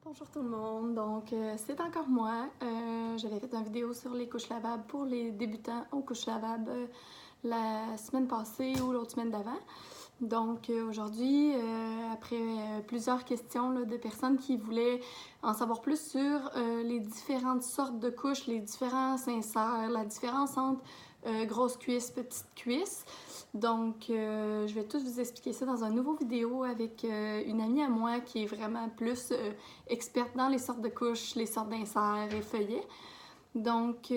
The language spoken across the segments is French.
Bonjour tout le monde, donc c'est encore moi. J'avais fait une vidéo sur les couches lavables pour les débutants aux couches lavables la semaine passée ou l'autre semaine d'avant. Donc aujourd'hui, après plusieurs questions là, de personnes qui voulaient en savoir plus sur les différentes sortes de couches, les différents inserts, la différence entre grosse cuisse, petite cuisse. Donc, je vais tout vous expliquer ça dans une nouvelle vidéo avec une amie à moi qui est vraiment plus experte dans les sortes de couches, les sortes d'inserts et feuillets. Donc,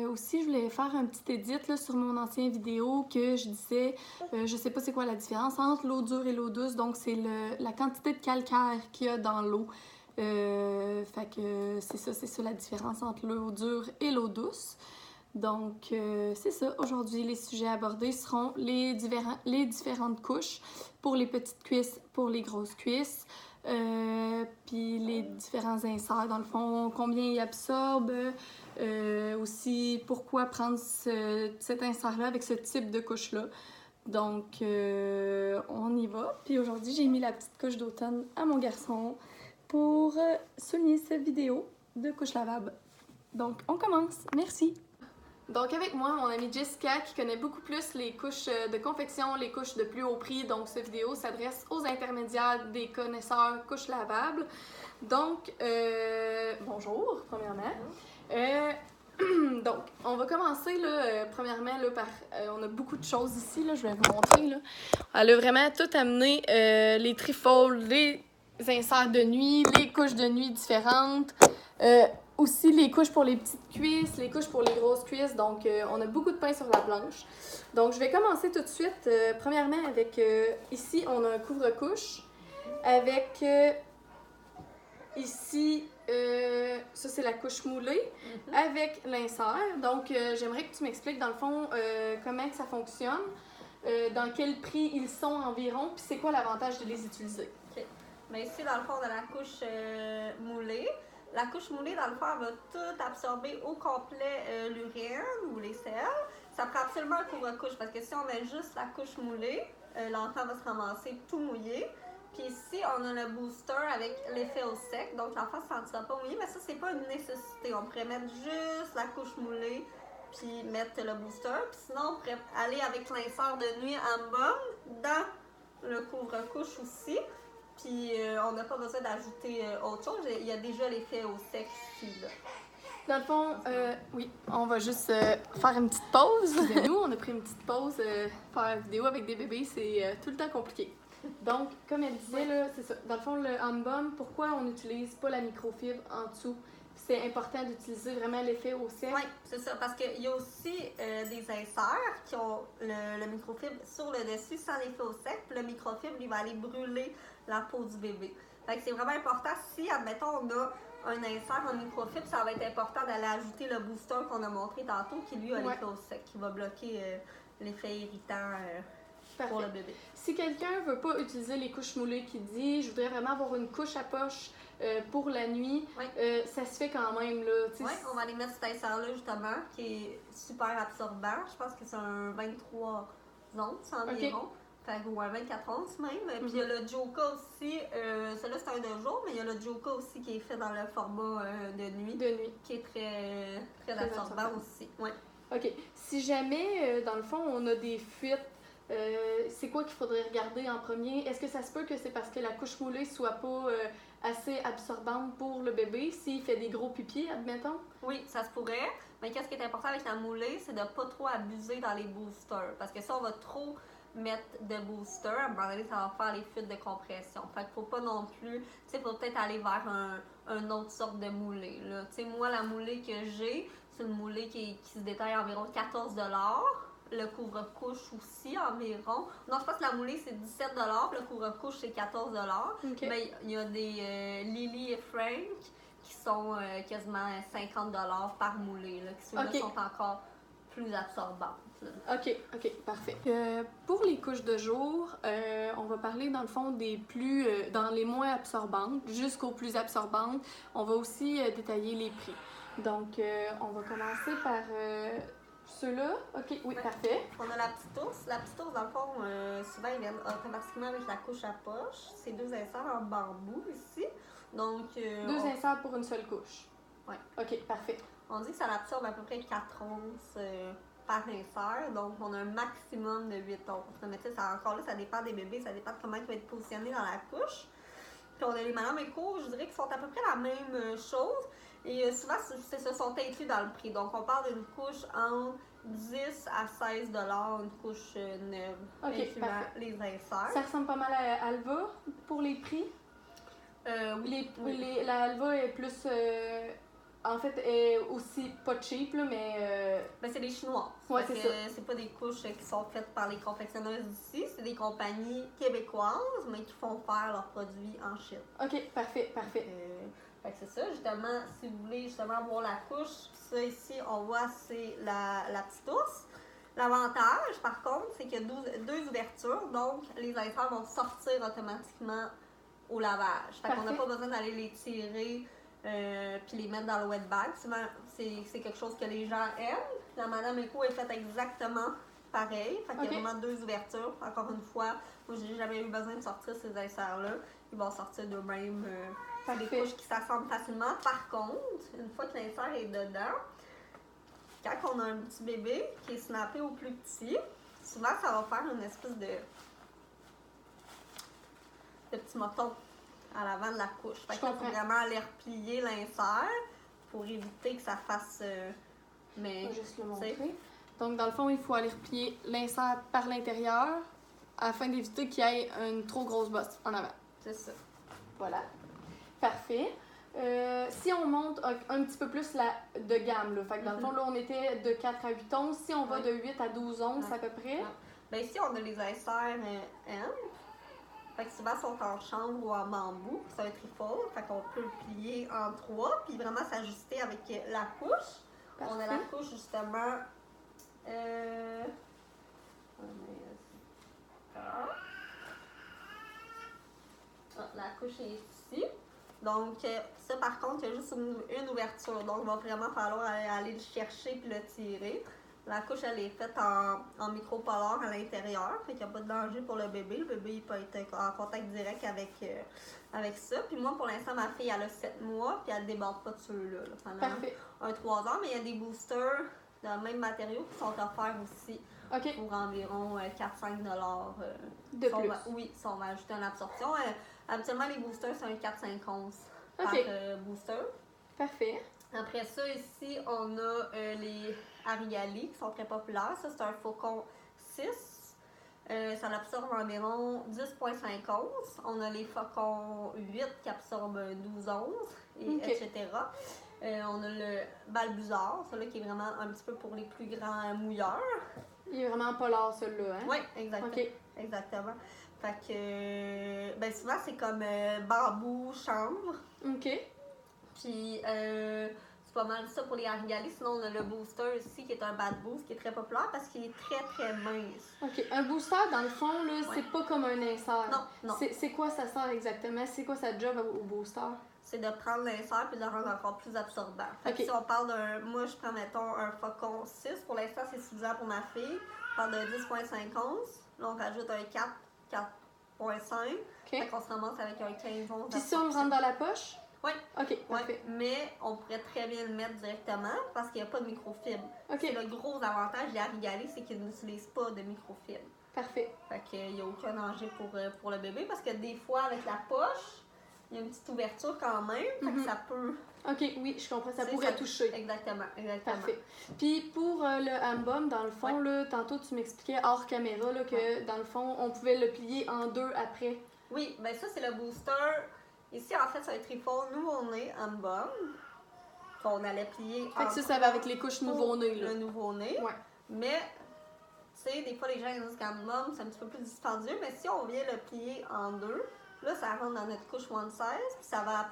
aussi, je voulais faire un petit edit là, sur mon ancienne vidéo que je disais, je sais pas c'est quoi la différence entre l'eau dure et l'eau douce. Donc, c'est la quantité de calcaire qu'il y a dans l'eau. Fait que c'est ça la différence entre l'eau dure et l'eau douce. Donc, c'est ça. Aujourd'hui, les sujets abordés seront les différentes couches pour les petites cuisses, pour les grosses cuisses, puis les différents inserts, dans le fond, combien ils absorbent, aussi pourquoi prendre cet insert-là avec ce type de couche-là. Donc, on y va. Puis aujourd'hui, j'ai mis la petite couche d'automne à mon garçon pour souligner cette vidéo de couche lavable. Donc, on commence. Merci! Donc avec moi, mon amie Jessica qui connaît beaucoup plus les couches de confection, les couches de plus haut prix. Donc cette vidéo s'adresse aux intermédiaires des connaisseurs couches lavables. Donc, bonjour, premièrement. Donc, on va commencer là, premièrement là, par... on a beaucoup de choses ici, là, je vais vous montrer. Là. Elle a vraiment tout amené, les trifolds, les inserts de nuit, les couches de nuit différentes. Aussi les couches pour les petites cuisses, les couches pour les grosses cuisses. Donc, on a beaucoup de pain sur la planche. Donc, je vais commencer tout de suite. Premièrement, avec ici, on a un couvre-couche. Avec ici, ça c'est la couche moulée. Avec l'insert. Donc, j'aimerais que tu m'expliques dans le fond comment que ça fonctionne, dans quel prix ils sont environ, puis c'est quoi l'avantage de les utiliser. OK. Mais ici, dans le fond, on a la couche moulée. La couche moulée, dans le fond, elle va tout absorber au complet l'urine ou les selles. Ça prend absolument un couvre-couche parce que si on met juste la couche moulée, l'enfant va se ramasser tout mouillé. Puis ici, on a le booster avec l'effet au sec. Donc, l'enfant ne se sentira pas mouillé, mais ça, c'est pas une nécessité. On pourrait mettre juste la couche moulée puis mettre le booster. Puis sinon, on pourrait aller avec l'insert de nuit en bas dans le couvre-couche aussi. Puis on n'a pas besoin d'ajouter autre chose. Il y a déjà l'effet au sec ici. Là. Dans le fond, oui, on va juste faire une petite pause. Nous, on a pris une petite pause. Faire une vidéo avec des bébés, c'est tout le temps compliqué. Donc, comme elle disait, là, c'est ça. Dans le fond, le Ambum, pourquoi on n'utilise pas la microfibre en dessous? C'est important d'utiliser vraiment l'effet au sec. Oui, c'est ça, parce qu'il y a aussi des inserts qui ont le microfibre sur le dessus sans l'effet au sec. Puis le microfibre, il va aller brûler la peau du bébé. Fait que c'est vraiment important. Si, admettons, on a un insert en microfibre, ça va être important d'aller ajouter le booster qu'on a montré tantôt, qui lui a l'effet au sec, qui va bloquer l'effet irritant pour le bébé. Si quelqu'un veut pas utiliser les couches moulées, qui dit je voudrais vraiment avoir une couche à poche pour la nuit, ça se fait quand même là. Oui, on va aller mettre cet insert-là justement, qui est super absorbant. Je pense que c'est un 23 onces environ. Fait, ou un 24 onces même. Puis il y a le Joka aussi, celui-là c'est un de jour, mais il y a le Joka aussi qui est fait dans le format de nuit. Qui est très absorbant aussi. Ouais. OK. Si jamais, dans le fond, on a des fuites, c'est quoi qu'il faudrait regarder en premier? Est-ce que ça se peut que c'est parce que la couche moulée soit pas assez absorbante pour le bébé s'il fait des gros pipis, admettons? Oui, ça se pourrait. Mais qu'est-ce qui est important avec la moulée, c'est de pas trop abuser dans les boosters. Parce que si on va trop mettre de booster, à un moment donné, ça va faire les fuites de compression. Fait qu'il faut pas non plus, tu sais, faut peut-être aller vers un autre sorte de moulée. Tu sais, moi, la moulée que j'ai, c'est une moulée qui se détaille à environ 14 $. Le couvre-couche aussi environ. Non, je pense que la moulée c'est 17 $, le couvre-couche c'est 14 $. Okay. Mais il y a des Lily et Frank qui sont quasiment 50 $ par moulée, là, qui ceux-là sont encore plus absorbantes. OK, parfait. Pour les couches de jour, on va parler dans le fond des plus, dans les moins absorbantes jusqu'aux plus absorbantes. On va aussi détailler les prix. Donc, on va commencer par ceux-là. OK, oui, parfait. On a la petite ours. La petite ours, dans le fond, souvent, ils viennent automatiquement avec la couche à poche. C'est deux inserts en bambou ici. Donc, 2 inserts pour une seule couche. Ouais. OK, parfait. On dit que ça absorbe à peu près 4 onces par insert, donc on a un maximum de 8 onces. Mais tu sais, encore là, ça dépend des bébés, ça dépend de comment il va être positionné dans la couche. Puis on a les Madame Eco, je dirais qu'ils sont à peu près la même chose. Et souvent, se sont inclus dans le prix. Donc on parle d'une couche entre 10 à 16 $, une couche neuve, incluant les inserts. Ça ressemble pas mal à Alva pour les prix? Oui. La Alva est plus... en fait, est aussi pas cheap, là, mais... Ben, c'est des Chinois. Ouais, c'est ça. C'est pas des couches qui sont faites par les confectionneuses d'ici. C'est des compagnies québécoises, mais qui font faire leurs produits en Chine. OK, parfait. Fait que c'est ça, justement, si vous voulez justement voir la couche, ça ici, on voit, c'est la petite ours. L'avantage, par contre, c'est qu'il y a 2 ouvertures, donc les inserts vont sortir automatiquement au lavage. Fait qu'on n'a pas besoin d'aller les tirer puis les mettre dans le wet bag. Souvent, c'est quelque chose que les gens aiment. La Madame Eco est faite exactement pareil. Fait qu'il y a vraiment 2 ouvertures. Encore une fois, moi, j'ai jamais eu besoin de sortir ces inserts-là. Ils vont sortir d'eux-mêmes. C'est des couches qui s'assemblent facilement. Par contre, une fois que l'insert est dedans, quand on a un petit bébé qui est snappé au plus petit, souvent, ça va faire une espèce de petit moton à l'avant de la couche. Fait qu'il faut vraiment aller replier l'insert pour éviter que ça fasse... mais juste le montrer. Donc, dans le fond, il faut aller replier l'insert par l'intérieur afin d'éviter qu'il y ait une trop grosse bosse en avant. C'est ça. Voilà. Parfait. Si on monte un petit peu plus de gamme, là, fait que dans le fond, là, on était de 4 à 8 onces. Si on va de 8 à 12 onces à peu près... Bien, ici, on a les inserts M. Fait que souvent, ils sont en chanvre ou en bambou. C'est un trifold. Fait qu'on peut le plier en 3 puis vraiment s'ajuster avec la couche. Parfait. On a la couche, justement... la couche est ici. Donc, ça, par contre, il y a juste une ouverture. Donc, il va vraiment falloir aller le chercher puis le tirer. La couche, elle est faite en micropolaire à l'intérieur, fait qu'il n'y a pas de danger pour le bébé. Le bébé, il peut être en contact direct avec ça. Puis moi, pour l'instant, ma fille, elle a 7 mois, puis elle ne déborde pas de ceux-là. Pendant un 3 ans, mais il y a des boosters de même matériau qui sont offerts aussi pour environ 4-5 $. De plus? Oui, si on va ajouter une absorption. Habituellement, les boosters, c'est un 4-5 onces par booster. Parfait. Après ça, ici, on a les Arigali qui sont très populaires. Ça, c'est un faucon 6. Ça absorbe environ 10,5 onces. On a les faucons 8 qui absorbent 12 onces, etc. On a le balbuzard, celui-là qui est vraiment un petit peu pour les plus grands mouilleurs. Il est vraiment polar, celui-là, hein? Oui, exactement. Exactement. Fait que, ben souvent, c'est comme bambou, chanvre. OK. Puis, c'est pas mal ça pour les Arigali. Sinon, on a le booster ici qui est un bad boost qui est très populaire parce qu'il est très très mince. OK. Un booster, dans le fond, là, c'est pas comme un insert. Non. C'est quoi ça sert exactement? C'est quoi sa job au booster? C'est de prendre l'insert et de le rendre encore plus absorbant. Fait que si on parle d'un. Moi, je prends, mettons, un faucon 6. Pour l'instant, c'est suffisant pour ma fille. On parle de 10,5 onces. Là, on rajoute un 4,5. Fait qu'on se ramasse avec un 15 onces. Puis si on le rentre dans la poche? Oui. OK, parfait. Mais on pourrait très bien le mettre directement parce qu'il n'y a pas de microfibre. C'est le gros avantage des Arigali, c'est qu'ils n'utilisent pas de microfibre. Parfait. Fait qu'il n'y a aucun danger pour le bébé parce que des fois, avec la poche, il y a une petite ouverture quand même, fait que ça peut... OK, oui, je comprends, ça pourrait toucher. Exactement. Parfait. Puis pour le Ambum, dans le fond, là, tantôt tu m'expliquais hors caméra là, que dans le fond, on pouvait le plier en 2 après. Oui, ben ça c'est le booster. Ici, en fait, c'est un trifold nouveau-né Ambum qu'on allait plier en... Fait que ça va avec les couches nouveau-né. Le nouveau-né. Ouais. Mais, tu sais, des fois, les gens disent qu'Ambum, c'est un petit peu plus dispendieux, mais si on vient le plier en 2, là, ça rentre dans notre couche one size, puis ça va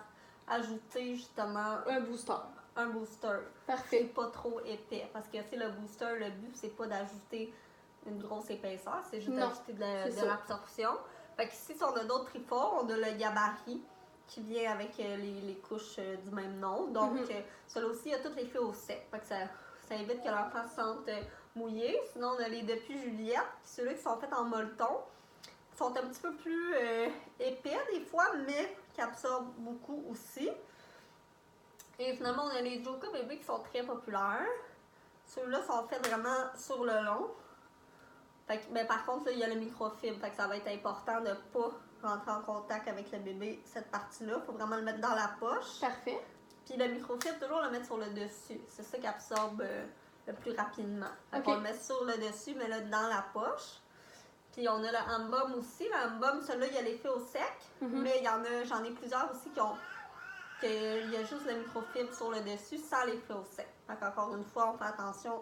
ajouter justement un booster. Un booster. Parfait. C'est pas trop épais. Parce que, tu sais, le booster, le but, c'est pas d'ajouter une grosse épaisseur, c'est juste d'ajouter de l'absorption. Fait que ici, si on a d'autres triforts, on a le gabarit qui vient avec les couches du même nom. Donc, celui-là aussi, il y a toutes les filles au sec. Fait que ça évite que l'enfant se sente mouillé. Sinon, on a les depuis Juliette, ceux-là qui sont faits en molleton. Sont un petit peu plus épais des fois, mais qui absorbent beaucoup aussi. Et finalement, on a les Joca bébés qui sont très populaires. Ceux-là sont faits vraiment sur le long. Fait que, mais par contre, là, il y a le microfibre. Fait que ça va être important de ne pas rentrer en contact avec le bébé, cette partie-là. Il faut vraiment le mettre dans la poche. Parfait. Puis le microfibre, toujours le mettre sur le dessus. C'est ça qui absorbe le plus rapidement. Fait qu'on le met sur le dessus, mais là, dans la poche. Puis on a le Ambum aussi. Le Ambum, celui-là, il y a l'effet au sec. Mais il y en a, j'en ai plusieurs aussi qui ont... qu'il y a juste le microfibre sur le dessus sans l'effet au sec. Fait qu'encore une fois, on fait attention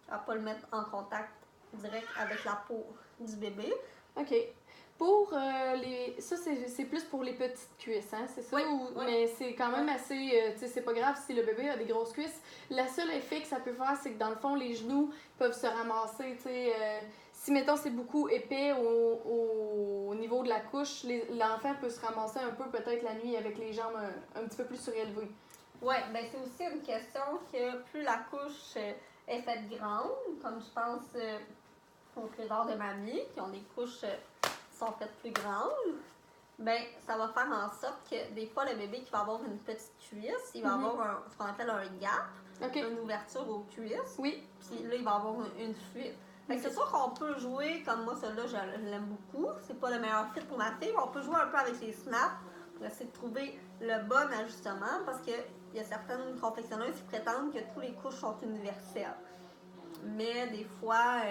à ne pas le mettre en contact direct avec la peau du bébé. OK. Pour ça, c'est plus pour les petites cuisses, hein, c'est ça? Oui, Mais c'est quand même assez... tu sais, c'est pas grave si le bébé a des grosses cuisses. Le seul effet que ça peut faire, c'est que dans le fond, les genoux peuvent se ramasser, tu sais... si, mettons, c'est beaucoup épais au niveau de la couche, l'enfant peut se ramasser un peu peut-être la nuit avec les jambes un petit peu plus surélevées. Oui, ben c'est aussi une question que plus la couche est faite grande, comme je pense au trésor de mamie, qui ont des couches qui sont faites plus grandes, ben ça va faire en sorte que des fois le bébé qui va avoir une petite cuisse, il va avoir ce qu'on appelle un gap, une ouverture aux cuisses. Oui. Puis là, il va avoir une fuite. Fait que c'est sûr qu'on peut jouer, comme moi, celle-là, je l'aime beaucoup. C'est pas le meilleur fit pour ma fille, mais on peut jouer un peu avec les snaps pour essayer de trouver le bon ajustement parce qu'il y a certaines confectionneuses qui prétendent que tous les couches sont universelles. Mais des fois,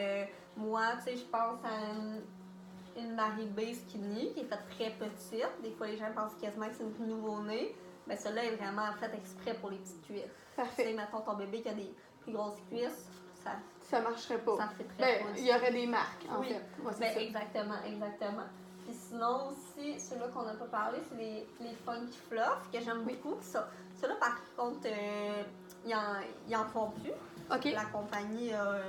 moi, tu sais, je pense à une Marie-B Skinny qui est faite très petite. Des fois, les gens pensent quasiment que c'est une nouveau-né. Mais celle-là est vraiment faite exprès pour les petites cuisses. Parfait. Tu sais, mettons ton bébé qui a des plus grosses cuisses, ça marcherait pas. Ça fait très il y aurait des marques, en fait. Ouais, ben, exactement. Puis sinon aussi, ceux-là qu'on n'a pas parlé, c'est les Funky Fluff, que j'aime beaucoup. Ceux-là, par contre, ils en font plus. Okay. La compagnie a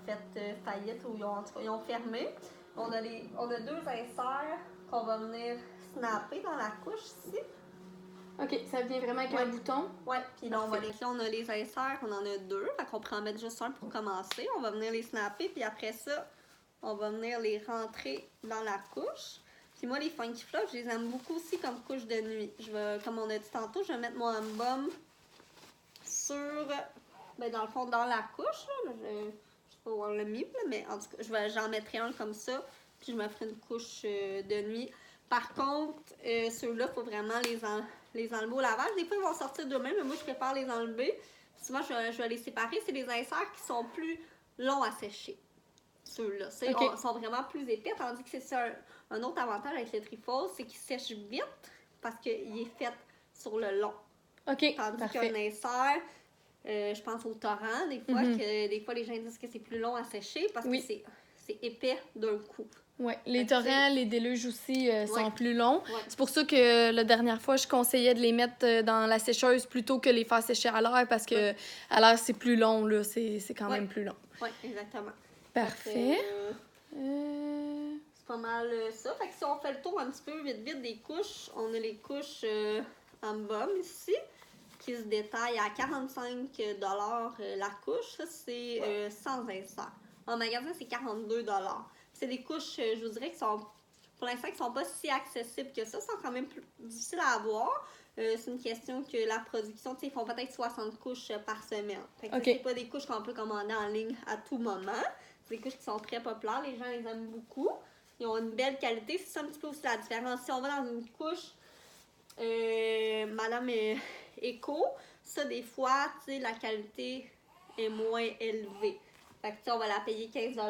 fait faillite ou ils ont fermé. On a deux inserts qu'on va venir snapper dans la couche ici. OK, ça vient vraiment avec un bouton? Oui, puis là, on a les inserts, on en a deux, fait qu'on pourrait en mettre juste un pour commencer. On va venir les snapper, puis après ça, on va venir les rentrer dans la couche. Puis moi, les Funky Fluff, je les aime beaucoup aussi comme couche de nuit. Comme on a dit tantôt, je vais mettre mon Ambum dans le fond, dans la couche. Là. Je sais pas où on l'a mis, mais en tout cas, j'en mettrai un comme ça, puis je me ferai une couche de nuit. Par contre, ceux-là, il faut vraiment les enlever au lavage. Des fois, ils vont sortir d'eux-mêmes, mais moi, je préfère les enlever. Souvent, je vais les séparer. C'est des inserts qui sont plus longs à sécher. Ceux-là. Ils sont vraiment plus épais, tandis que c'est un autre avantage avec le Trifle, c'est qu'il sèche vite parce qu'il est fait sur le long. OK, tandis qu'un insert, je pense au torrent, des fois, les gens disent que c'est plus long à sécher parce que c'est épais d'un coup. Oui, les torrents, les déluges aussi sont plus longs. Ouais. C'est pour ça que la dernière fois, je conseillais de les mettre dans la sécheuse plutôt que les faire sécher à l'air parce que à l'air, c'est plus long, là. C'est quand même plus long. Oui, exactement. Parfait. C'est pas mal ça. Fait que si on fait le tour un petit peu vite des couches, on a les couches Ambum ici qui se détaillent à 45 $ la couche. Ça, c'est sans insert. En magasin, c'est 42 $. C'est des couches, je vous dirais, qui sont, pour l'instant, qui sont pas si accessibles que ça. Sont quand même plus difficiles à avoir. C'est une question que la production, tu sais, ils font peut-être 60 couches par semaine. Fait que c'est pas des couches qu'on peut commander en ligne à tout moment. C'est des couches qui sont très populaires. Les gens les aiment beaucoup. Ils ont une belle qualité. C'est ça un petit peu aussi la différence. Si on va dans une couche Madame Eco, ça, des fois, tu sais, la qualité est moins élevée. Fait que, tu sais, on va la payer 15 $,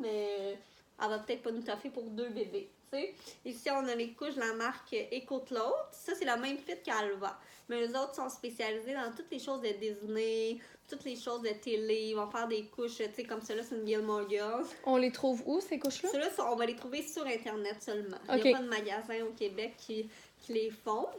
mais elle va peut-être pas nous toffer pour 2 bébés. T'sais. Ici, on a les couches de la marque EcoCloth. Ça, c'est le même fit qu'Alva. Mais les autres sont spécialisés dans toutes les choses de Disney, toutes les choses de télé. Ils vont faire des couches, tu sais, comme celle-là, c'est une Gilmore Girls. On les trouve où, ces couches-là? Ceux-là, on va les trouver sur Internet seulement. Okay. Il n'y a pas de magasin au Québec qui les font.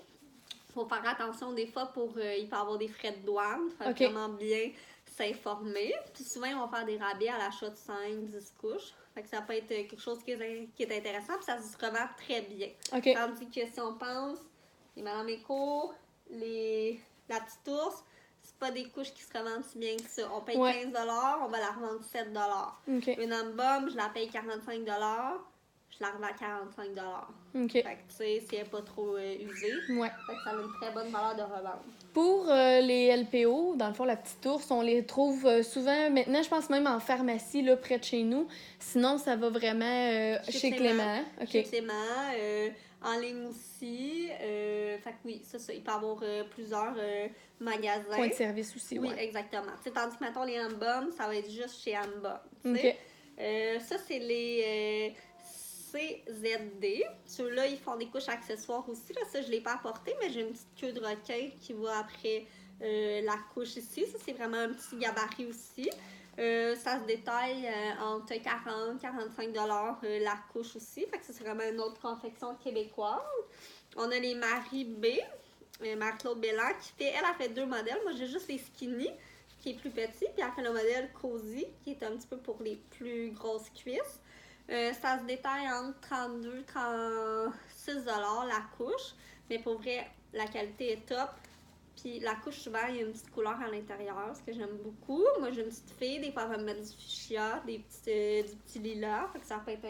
Il faut faire attention des fois il peut y avoir des frais de douane. Il faut vraiment bien s'informer. Puis souvent, ils vont faire des rabais à l'achat de 5-10 couches. Fait que ça peut être quelque chose qui est intéressant, puis ça se revend très bien. Tandis que si on pense, les Madame Eco, la petite ours, c'est pas des couches qui se revendent si bien que ça. On paye 15 $, on va la revendre 7 $. Une Ambum, je la paye 45 $, je la revends à 45 $. OK. Fait que, tu sais, si elle n'est pas trop usée, Ouais. fait que ça a une très bonne valeur de revente. Pour les LPO, dans le fond, la petite ours, on les trouve souvent, maintenant, je pense même en pharmacie, là, près de chez nous. Sinon, ça va vraiment chez Clément. OK. Chez Clément, en ligne aussi. Fait que oui, c'est ça. Il peut y avoir plusieurs magasins. Point de service aussi, Oui, ouais. exactement. T'sais, tandis que, mettons, les Ambum, ça va être juste chez Ambum. OK. Ça, c'est les CZD. Ceux-là, ils font des couches accessoires aussi. Là. Ça, je ne l'ai pas apporté, mais j'ai une petite queue de requin qui va après la couche ici. Ça, c'est vraiment un petit gabarit aussi. Ça se détaille entre 40 45 $ la couche aussi. Fait que ça, c'est vraiment une autre confection québécoise. On a les Marie B. Marie-Claude Bellan qui fait, elle a fait 2 modèles. Moi, j'ai juste les skinny, qui est plus petit. Puis elle fait le modèle Cozy, qui est un petit peu pour les plus grosses cuisses. Ça se détaille entre 32 36 $ la couche. Mais pour vrai, la qualité est top. Puis la couche, souvent, il y a une petite couleur à l'intérieur, ce que j'aime beaucoup. Moi, j'ai une petite fille, des fois, elle va me mettre du fuchsia, du petit lilas. Fait que ça peut être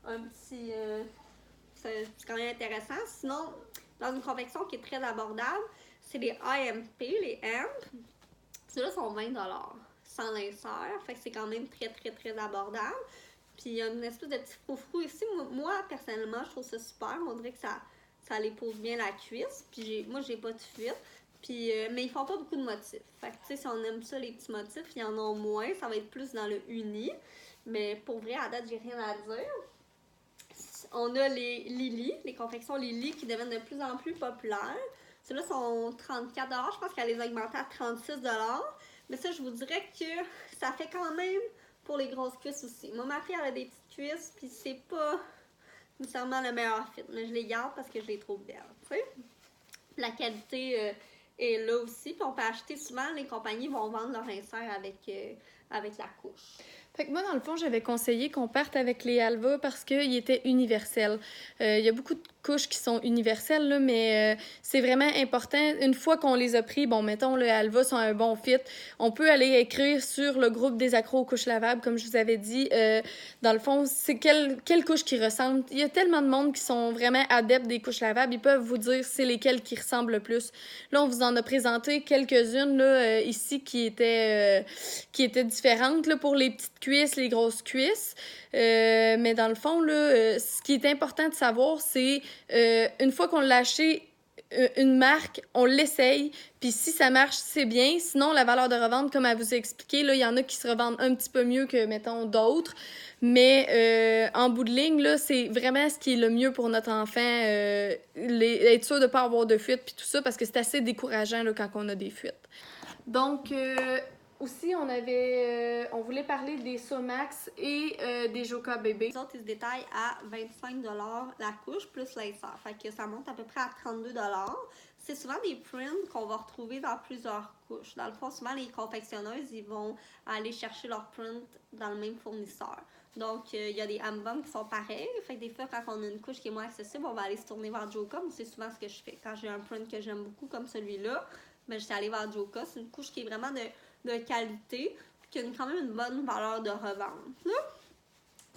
un petit... c'est quand même intéressant. Sinon, dans une confection qui est très abordable, c'est les AMP, les AMP. Ceux-là sont 20 $ sans l'insert. Fait que c'est quand même très, très, très abordable. Puis il y a une espèce de petit froufrou ici. Moi, personnellement, je trouve ça super. On dirait que ça les pose bien la cuisse. Puis moi, j'ai pas de fuite. Puis, mais ils font pas beaucoup de motifs. Fait que, tu sais, si on aime ça, les petits motifs, il y en a moins. Ça va être plus dans le uni. Mais pour vrai, à date, j'ai rien à dire. On a les Lily, les confections Lily qui deviennent de plus en plus populaires. Ceux-là sont 34 $. Je pense qu'elle les a augmentés à 36 $. Mais ça, je vous dirais que ça fait quand même pour les grosses cuisses aussi. Moi, ma fille, elle a des petites cuisses, puis c'est pas nécessairement le meilleur fit. Mais je les garde parce que je les trouve belles, tu sais. La qualité est là aussi. Puis on peut acheter souvent, les compagnies vont vendre leur insert avec la couche. Fait que moi, dans le fond, j'avais conseillé qu'on parte avec les Alva parce qu'ils étaient universels. Il y a beaucoup de couches qui sont universelles, là, mais c'est vraiment important. Une fois qu'on les a pris, bon, mettons, le Alva sont un bon fit, on peut aller écrire sur le groupe des accros aux couches lavables, comme je vous avais dit. Dans le fond, c'est quelle couche qui ressemble. Il y a tellement de monde qui sont vraiment adeptes des couches lavables. Ils peuvent vous dire c'est lesquelles qui ressemblent le plus. Là, on vous en a présenté quelques-unes là, ici qui étaient différentes là, pour les petites cuisses, les grosses cuisses. Mais dans le fond, là, ce qui est important de savoir, c'est une fois qu'on l'a acheté, une marque, on l'essaye, puis si ça marche, c'est bien. Sinon, la valeur de revente, comme elle vous a expliqué, là, il y en a qui se revendent un petit peu mieux que, mettons, d'autres. Mais en bout de ligne, là, c'est vraiment ce qui est le mieux pour notre enfant, être sûr de ne pas avoir de fuite, puis tout ça, parce que c'est assez décourageant là, quand on a des fuites. Donc, aussi, on voulait parler des Somax et des Joca bébé. Les autres, ils se détaillent à 25 $ la couche plus l'insert. Fait que ça monte à peu près à 32 $. C'est souvent des prints qu'on va retrouver dans plusieurs couches. Dans le fond, souvent, les confectionneuses, ils vont aller chercher leurs prints dans le même fournisseur. Donc, il y a des Ambum qui sont pareils. Fait que des fois, quand on a une couche qui est moins accessible, on va aller se tourner vers Joca. C'est souvent ce que je fais. Quand j'ai un print que j'aime beaucoup, comme celui-là, ben, je suis allée vers Joca. C'est une couche qui est vraiment de qualité, puis qui a quand même une bonne valeur de revente. Là.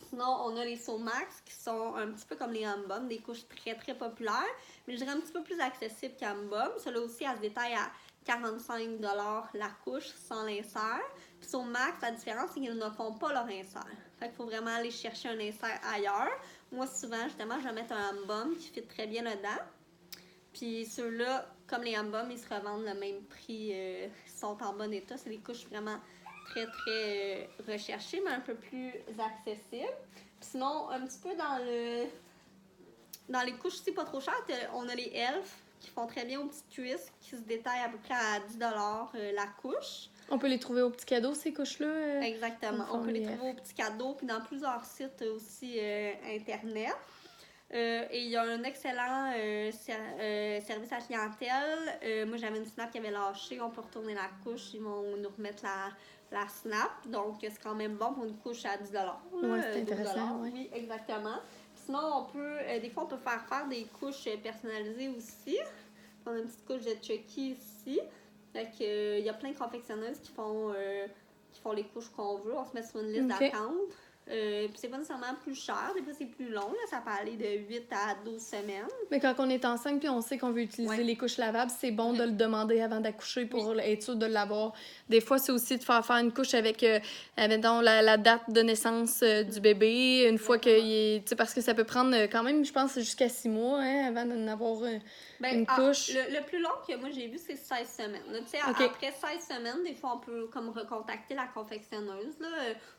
Sinon, on a les Somax qui sont un petit peu comme les Ambum, des couches très très populaires, mais je dirais un petit peu plus accessibles qu'Ambum. Cela aussi, elle se détaille à 45 $ la couche sans l'insert. Puis Somax, la différence, c'est qu'ils ne font pas leur insert. Fait qu'il faut vraiment aller chercher un insert ailleurs. Moi, souvent, justement, je vais mettre un Ambum qui fit très bien dedans. Puis ceux-là, comme les Ambum, ils se revendent le même prix, ils sont en bon état. C'est des couches vraiment très, très recherchées, mais un peu plus accessibles. Puis sinon, un petit peu dans les couches aussi pas trop chères, on a les Elf qui font très bien aux petites cuisses, qui se détaillent à peu près à 10 $ la couche. On peut les trouver aux petits cadeaux, ces couches-là? Exactement. On peut les trouver aux petits cadeaux, puis dans plusieurs sites aussi Internet. Et il y a un excellent service à clientèle. Moi, j'avais une snap qui avait lâché. On peut retourner la couche. Ils vont nous remettre la snap. Donc, c'est quand même bon pour une couche à 10 $. Oui, c'est intéressant. Ouais. Oui, exactement. Sinon, des fois, on peut faire des couches personnalisées aussi. On a une petite couche de Chucky ici. Fait que, il y a plein de confectionneuses qui font les couches qu'on veut. On se met sur une liste d'attente. Puis c'est pas nécessairement plus cher, des fois c'est plus long, là, ça peut aller de 8 à 12 semaines. Mais quand on est enceinte puis on sait qu'on veut utiliser les couches lavables, c'est bon de le demander avant d'accoucher pour être sûr de l'avoir. Des fois, c'est aussi de faire une couche avec, mettons, la date de naissance du bébé, une fois qu'il est... Tu sais, parce que ça peut prendre quand même, je pense, jusqu'à 6 mois avant d'en avoir une couche. Le plus long que moi j'ai vu, c'est 16 semaines. Tu sais, après 16 semaines, des fois, on peut comme recontacter la confectionneuse. Là.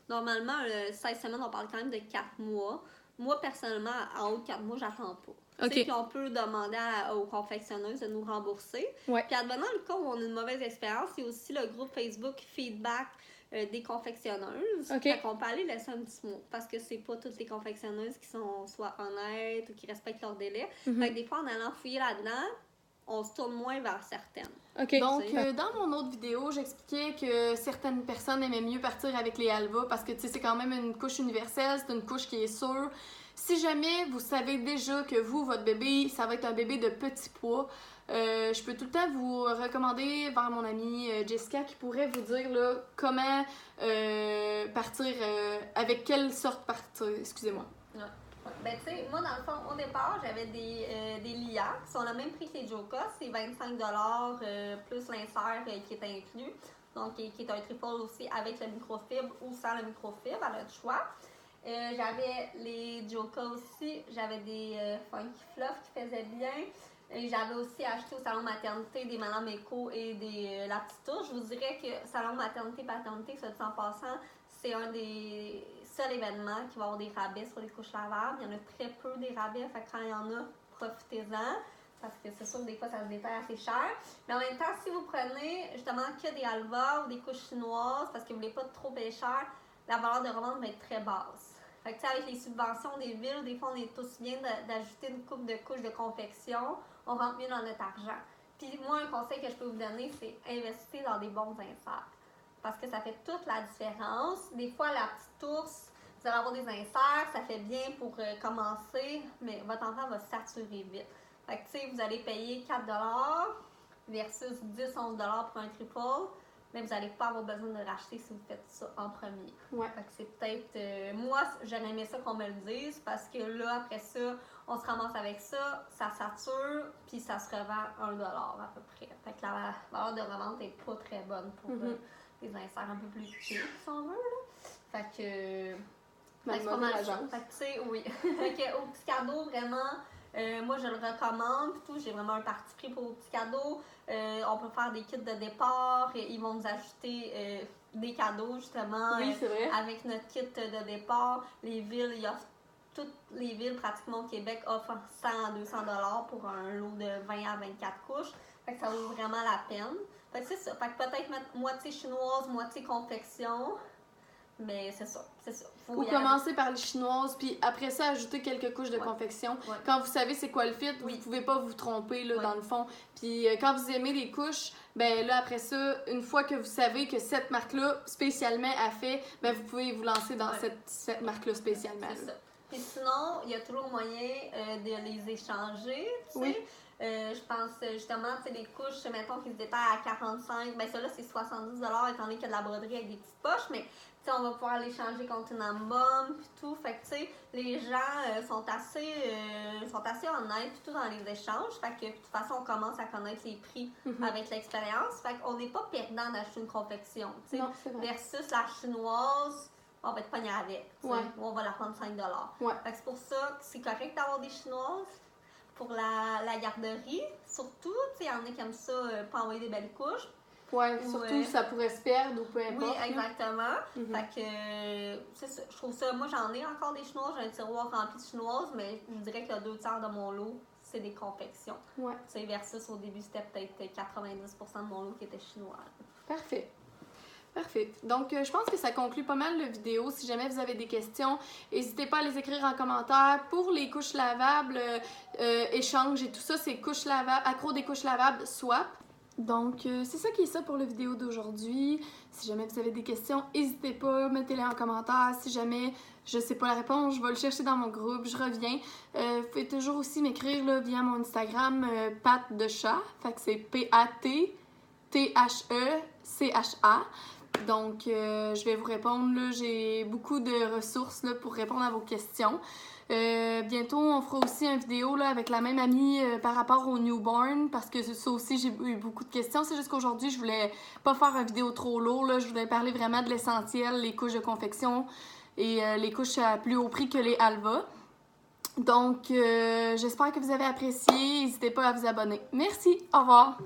Normalement, 16 semaines, on parle quand même de 4 mois. Moi, personnellement, en haut de 4 mois, j'attends pas. Puis on peut demander aux confectionneuses de nous rembourser. Puis advenant le cas où on a une mauvaise expérience, il y a aussi le groupe Facebook Feedback des confectionneuses. Fait qu'on peut aller laisser un petit mot. Parce que c'est pas toutes les confectionneuses qui sont soit honnêtes ou qui respectent leurs délais. Fait que des fois, en allant fouiller là-dedans, on se tourne moins vers certaines. Donc, dans mon autre vidéo, j'expliquais que certaines personnes aimaient mieux partir avec les Alva parce que, tu sais, c'est quand même une couche universelle, c'est une couche qui est sûre. Si jamais vous savez déjà que vous, votre bébé, ça va être un bébé de petit poids, je peux tout le temps vous recommander vers mon amie Jessica qui pourrait vous dire là, comment partir, avec quelle sorte partir, excusez-moi. Ben, tu sais, moi, dans le fond, au départ, j'avais des lias qui sont le même prix que les Joca. C'est 25$ plus l'insert qui est inclus. Donc, qui est un triple aussi avec le microfibre ou sans le microfibre, à notre choix. J'avais les Joca aussi. J'avais des Funky Fluff qui faisaient bien. J'avais aussi acheté au salon maternité des Madame Eco et la petite touche. Je vous dirais que salon maternité-paternité, ça dit en passant, c'est un des seuls événements qui va avoir des rabais sur les couches lavables. Il y en a très peu des rabais, fait que quand il y en a, profitez-en. Parce que c'est sûr que des fois, ça se détaille assez cher. Mais en même temps, si vous prenez justement que des Alva ou des couches chinoises, parce que vous ne voulez pas trop payer cher, la valeur de revente va être très basse. Fait que avec les subventions des villes, des fois, on est aussi bien d'ajouter une coupe de couches de confection. On rentre mieux dans notre argent. Puis moi, un conseil que je peux vous donner, c'est investir dans des bons inserts. Parce que ça fait toute la différence. Des fois, la petite ours, vous allez avoir des inserts, ça fait bien pour commencer, mais votre enfant va saturer vite. Fait que, tu sais, vous allez payer 4$ versus 10-11$ pour un triple, mais vous n'allez pas avoir besoin de racheter si vous faites ça en premier. Fait que c'est peut-être... moi, j'aurais aimé ça qu'on me le dise, parce que là, après ça, on se ramasse avec ça, ça sature, puis ça se revend 1$ à peu près. Fait que la valeur de revente n'est pas très bonne pour des inserts un peu plus petits, si on veut, là. Fait que... c'est pas mal ça. Fait que, tu sais, oui. Fait que, au petit cadeau, vraiment... moi, je le recommande. Puis tout, j'ai vraiment un parti pris pour vos petits cadeaux. On peut faire des kits de départ. Ils vont nous ajouter des cadeaux, justement. C'est vrai. Avec notre kit de départ. Les villes, toutes les villes, pratiquement au Québec, offrent 100 à 200$ pour un lot de 20 à 24 couches. Fait que ça vaut vraiment la peine. Fait que c'est ça. Fait que peut-être mettre moitié chinoise, moitié confection. Mais c'est ça. Ou commencer par les chinoises, puis après ça, ajouter quelques couches de confection. Quand vous savez c'est quoi le fit, vous pouvez pas vous tromper là, dans le fond. Puis quand vous aimez les couches, ben là, après ça, une fois que vous savez que cette marque-là, spécialement, a fait, ben vous pouvez vous lancer dans cette marque-là spécialement. C'est ça. Puis sinon, il y a toujours moyen de les échanger, tu sais. Je pense justement, tu sais, les couches, mettons, qui se détaillent à 45$, ben ça là, c'est 70$, étant donné qu'il y a de la broderie avec des petites poches, mais tu sais, on va pouvoir les changer contre une ambum, puis tout. Fait que, tu sais, les gens sont assez honnêtes, puis tout dans les échanges. Fait que, de toute façon, on commence à connaître les prix avec l'expérience. Fait qu'on n'est pas perdant d'acheter une confection, tu sais. Versus la chinoise, on va être pogné avec, ou on va la prendre 5$. Fait que c'est pour ça que c'est correct d'avoir des chinoises. Pour la garderie, surtout, tu sais, il y en a qui aiment ça, pas envoyer des belles couches. Surtout ça pourrait se perdre ou peu importe. Oui, exactement. Fait que, c'est ça, je trouve ça, moi j'en ai encore des chinoises, j'ai un tiroir rempli de chinoises, mais je dirais que le 2/3 de mon lot, c'est des confections. Tu sais, versus au début, c'était peut-être 90% de mon lot qui était chinois. Parfait. Donc, je pense que ça conclut pas mal la vidéo. Si jamais vous avez des questions, n'hésitez pas à les écrire en commentaire. Pour les couches lavables, échange et tout ça, c'est couches lavables, accro des couches lavables, swap. Donc, c'est ça qui est ça pour la vidéo d'aujourd'hui. Si jamais vous avez des questions, n'hésitez pas, mettez-les en commentaire. Si jamais je sais pas la réponse, je vais le chercher dans mon groupe, je reviens. Vous pouvez toujours aussi m'écrire là, via mon Instagram, Pat de chat. Fait que c'est PATTHECHA. Donc, je vais vous répondre. J'ai beaucoup de ressources là, pour répondre à vos questions. Bientôt, on fera aussi une vidéo là, avec la même amie par rapport au newborn parce que ça aussi, j'ai eu beaucoup de questions. C'est juste qu'aujourd'hui, je voulais pas faire une vidéo trop lourde. Là. Je voulais parler vraiment de l'essentiel, les couches de confection et les couches à plus haut prix que les Alva. Donc, j'espère que vous avez apprécié. N'hésitez pas à vous abonner. Merci. Au revoir.